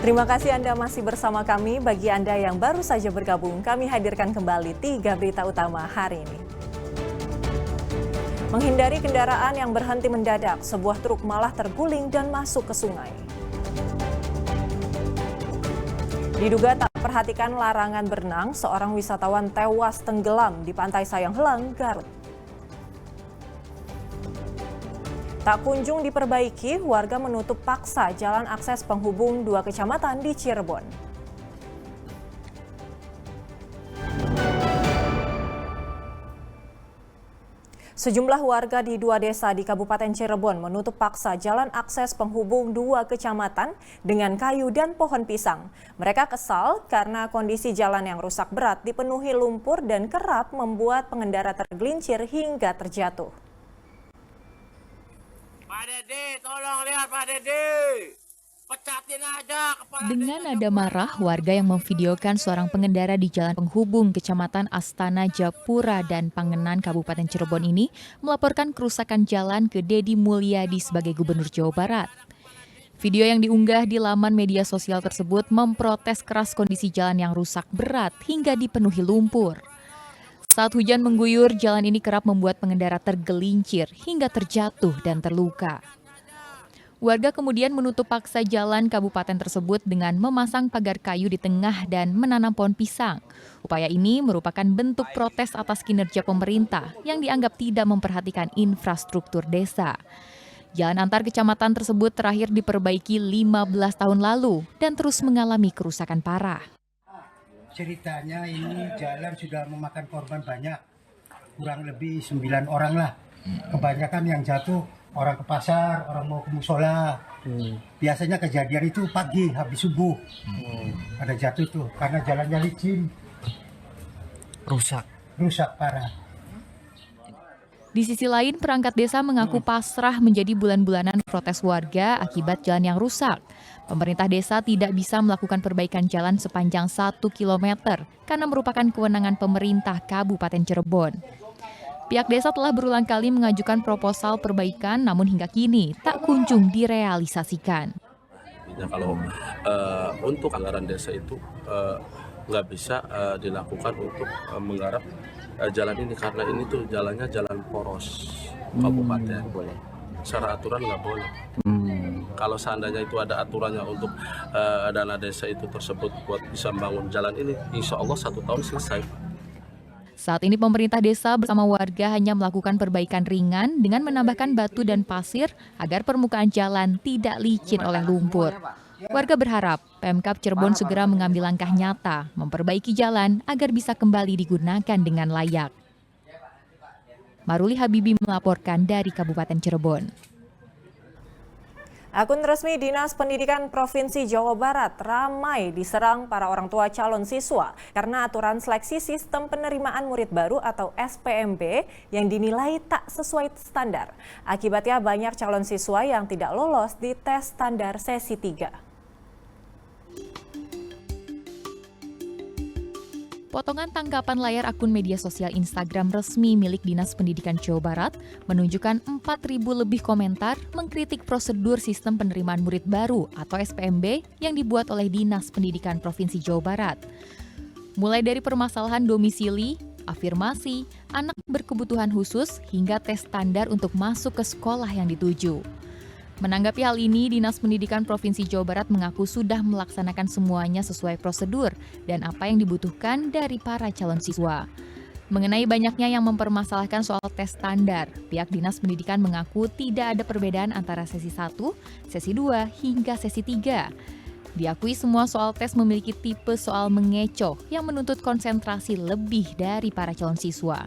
Terima kasih Anda masih bersama kami. Bagi Anda yang baru saja bergabung, kami hadirkan kembali 3 berita utama hari ini. Menghindari kendaraan yang berhenti mendadak, sebuah truk malah terguling dan masuk ke sungai. Diduga tak perhatikan larangan berenang, seorang wisatawan tewas tenggelam di Pantai Sayang Helang, Garut. Tak kunjung diperbaiki, warga menutup paksa jalan akses penghubung 2 kecamatan di Cirebon. Sejumlah warga di 2 desa di Kabupaten Cirebon menutup paksa jalan akses penghubung 2 kecamatan dengan kayu dan pohon pisang. Mereka kesal karena kondisi jalan yang rusak berat dipenuhi lumpur dan kerap membuat pengendara tergelincir hingga terjatuh. Pak Dede, tolong lihat Pak Dede. Pecatin aja kepala. Dengan nada marah, warga yang memvideokan seorang pengendara di jalan penghubung Kecamatan Astana Japura dan Pangenan Kabupaten Cirebon ini melaporkan kerusakan jalan ke Deddy Mulyadi sebagai Gubernur Jawa Barat. Video yang diunggah di laman media sosial tersebut memprotes keras kondisi jalan yang rusak berat hingga dipenuhi lumpur. Saat hujan mengguyur, jalan ini kerap membuat pengendara tergelincir hingga terjatuh dan terluka. Warga kemudian menutup paksa jalan kabupaten tersebut dengan memasang pagar kayu di tengah dan menanam pohon pisang. Upaya ini merupakan bentuk protes atas kinerja pemerintah yang dianggap tidak memperhatikan infrastruktur desa. Jalan antar kecamatan tersebut terakhir diperbaiki 15 tahun lalu dan terus mengalami kerusakan parah. Ceritanya ini jalan sudah memakan korban banyak, kurang lebih 9 orang lah. Kebanyakan yang jatuh orang ke pasar, orang mau ke musola. Biasanya kejadian itu pagi habis subuh. Ada jatuh tuh karena jalannya licin. Rusak parah. Di sisi lain, perangkat desa mengaku pasrah menjadi bulan-bulanan protes warga akibat jalan yang rusak. Pemerintah desa tidak bisa melakukan perbaikan jalan sepanjang 1 km karena merupakan kewenangan pemerintah Kabupaten Cirebon. Pihak desa telah berulang kali mengajukan proposal perbaikan, namun hingga kini tak kunjung direalisasikan. Kalau untuk anggaran desa itu nggak bisa dilakukan untuk menggarap jalan ini karena ini tuh jalannya jalan poros kabupaten. Secara aturan nggak boleh. Kalau seandainya itu ada aturannya untuk dana desa itu tersebut buat bisa membangun jalan ini, insya Allah 1 tahun selesai. Saat ini pemerintah desa bersama warga hanya melakukan perbaikan ringan dengan menambahkan batu dan pasir agar permukaan jalan tidak licin oleh lumpur. Warga berharap Pemkab Cirebon segera mengambil langkah nyata memperbaiki jalan agar bisa kembali digunakan dengan layak. Maruli Habibi melaporkan dari Kabupaten Cirebon. Akun resmi Dinas Pendidikan Provinsi Jawa Barat ramai diserang para orang tua calon siswa karena aturan seleksi sistem penerimaan murid baru atau SPMB yang dinilai tak sesuai standar. Akibatnya banyak calon siswa yang tidak lolos di tes standar sesi 3. Potongan tangkapan layar akun media sosial Instagram resmi milik Dinas Pendidikan Jawa Barat menunjukkan 4.000 lebih komentar mengkritik prosedur sistem penerimaan murid baru atau SPMB yang dibuat oleh Dinas Pendidikan Provinsi Jawa Barat. Mulai dari permasalahan domisili, afirmasi, anak berkebutuhan khusus, hingga tes standar untuk masuk ke sekolah yang dituju. Menanggapi hal ini, Dinas Pendidikan Provinsi Jawa Barat mengaku sudah melaksanakan semuanya sesuai prosedur dan apa yang dibutuhkan dari para calon siswa. Mengenai banyaknya yang mempermasalahkan soal tes standar, pihak Dinas Pendidikan mengaku tidak ada perbedaan antara sesi 1, sesi 2, hingga sesi 3. Diakui semua soal tes memiliki tipe soal mengecoh yang menuntut konsentrasi lebih dari para calon siswa.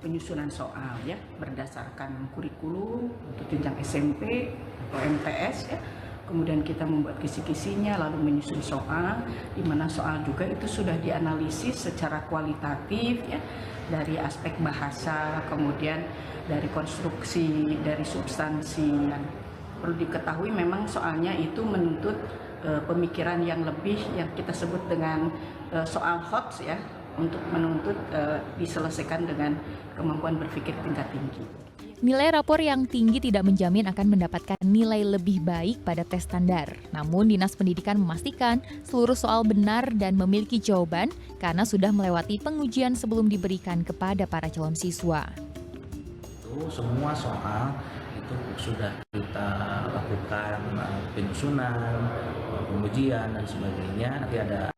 Penyusunan soal ya berdasarkan kurikulum untuk jenjang SMP atau MTS ya. Kemudian kita membuat kisi-kisinya lalu menyusun soal di mana soal juga itu sudah dianalisis secara kualitatif ya dari aspek bahasa, kemudian dari konstruksi, dari substansi. Dan perlu diketahui memang soalnya itu menuntut pemikiran yang lebih yang kita sebut dengan soal HOTS ya, untuk menuntut diselesaikan dengan kemampuan berpikir tingkat tinggi. Nilai rapor yang tinggi tidak menjamin akan mendapatkan nilai lebih baik pada tes standar. Namun, Dinas Pendidikan memastikan seluruh soal benar dan memiliki jawaban karena sudah melewati pengujian sebelum diberikan kepada para calon siswa. Semua soal itu sudah kita lakukan penyusunan, pengujian dan sebagainya. Nanti ada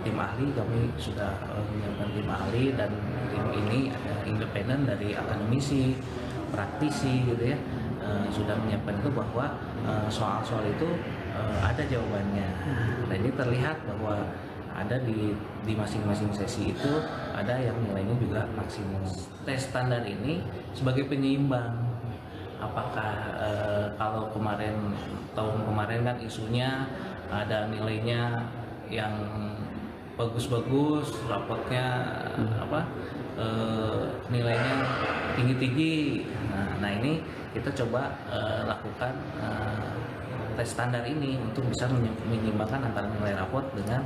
tim ahli, kami sudah menyiapkan tim ahli dan tim ini ada independen dari akademisi, praktisi gitu ya, sudah menyiapkan itu bahwa soal-soal itu ada jawabannya. Dan ini terlihat bahwa ada di masing-masing sesi itu ada yang nilainya juga maksimum. Tes standar ini sebagai penyeimbang. Apakah kalau tahun kemarin kan isunya ada nilainya yang bagus-bagus, rapotnya nilainya tinggi-tinggi. Nah ini kita coba lakukan tes standar ini untuk bisa menyeimbangkan antara nilai rapot dengan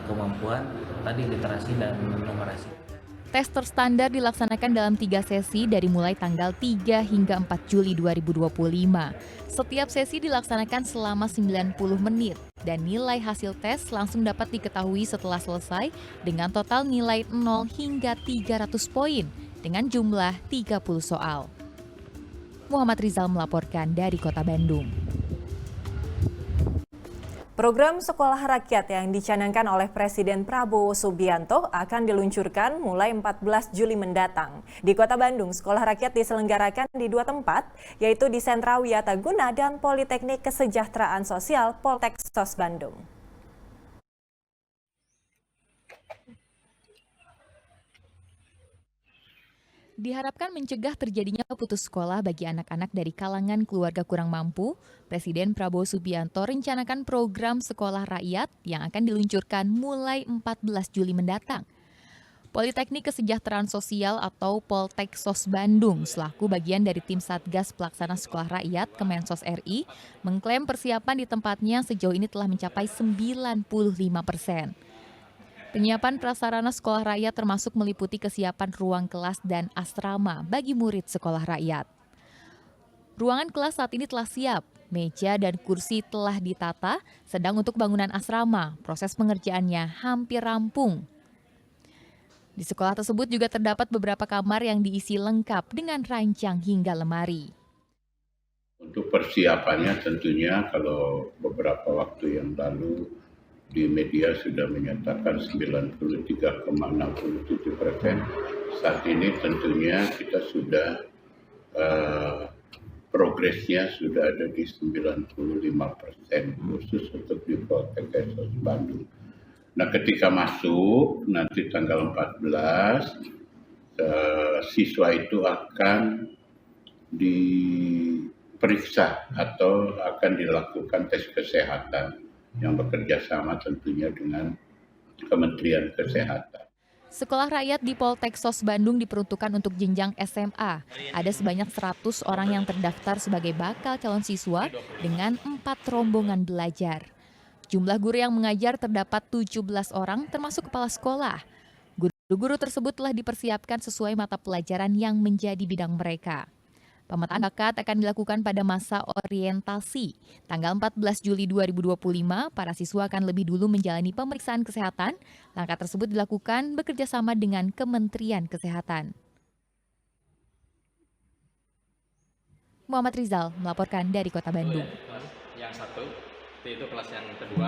kemampuan tadi literasi dan numerasi. Tes terstandar dilaksanakan dalam 3 sesi dari mulai tanggal 3 hingga 4 Juli 2025. Setiap sesi dilaksanakan selama 90 menit dan nilai hasil tes langsung dapat diketahui setelah selesai dengan total nilai 0 hingga 300 poin dengan jumlah 30 soal. Muhammad Rizal melaporkan dari Kota Bandung. Program Sekolah Rakyat yang dicanangkan oleh Presiden Prabowo Subianto akan diluncurkan mulai 14 Juli mendatang. Di Kota Bandung, Sekolah Rakyat diselenggarakan di 2 tempat, yaitu di Sentra Wiataguna dan Politeknik Kesejahteraan Sosial Poltekkes Bandung. Diharapkan mencegah terjadinya putus sekolah bagi anak-anak dari kalangan keluarga kurang mampu, Presiden Prabowo Subianto rencanakan program Sekolah Rakyat yang akan diluncurkan mulai 14 Juli mendatang. Politeknik Kesejahteraan Sosial atau Poltekkes Bandung selaku bagian dari tim Satgas Pelaksana Sekolah Rakyat Kemensos RI mengklaim persiapan di tempatnya sejauh ini telah mencapai 95%. Penyiapan prasarana sekolah rakyat termasuk meliputi kesiapan ruang kelas dan asrama bagi murid sekolah rakyat. Ruangan kelas saat ini telah siap, meja dan kursi telah ditata, sedang untuk bangunan asrama, proses pengerjaannya hampir rampung. Di sekolah tersebut juga terdapat beberapa kamar yang diisi lengkap dengan ranjang hingga lemari. Untuk persiapannya tentunya kalau beberapa waktu yang lalu di media sudah menyatakan 93,67%. Saat ini tentunya kita sudah progresnya sudah ada di 95% khusus untuk di Poltekkes Bandung. Nah ketika masuk nanti tanggal 14 siswa itu akan diperiksa atau akan dilakukan tes kesehatan yang bekerja sama tentunya dengan Kementerian Kesehatan. Sekolah rakyat di Poltekkes Bandung diperuntukkan untuk jenjang SMA. Ada sebanyak 100 orang yang terdaftar sebagai bakal calon siswa dengan 4 rombongan belajar. Jumlah guru yang mengajar terdapat 17 orang termasuk kepala sekolah. Guru-guru tersebut telah dipersiapkan sesuai mata pelajaran yang menjadi bidang mereka. Pemetaan bakat akan dilakukan pada masa orientasi. Tanggal 14 Juli 2025, para siswa akan lebih dulu menjalani pemeriksaan kesehatan. Langkah tersebut dilakukan bekerjasama dengan Kementerian Kesehatan. Muhammad Rizal melaporkan dari Kota Bandung. Yang satu, itu kelas yang kedua.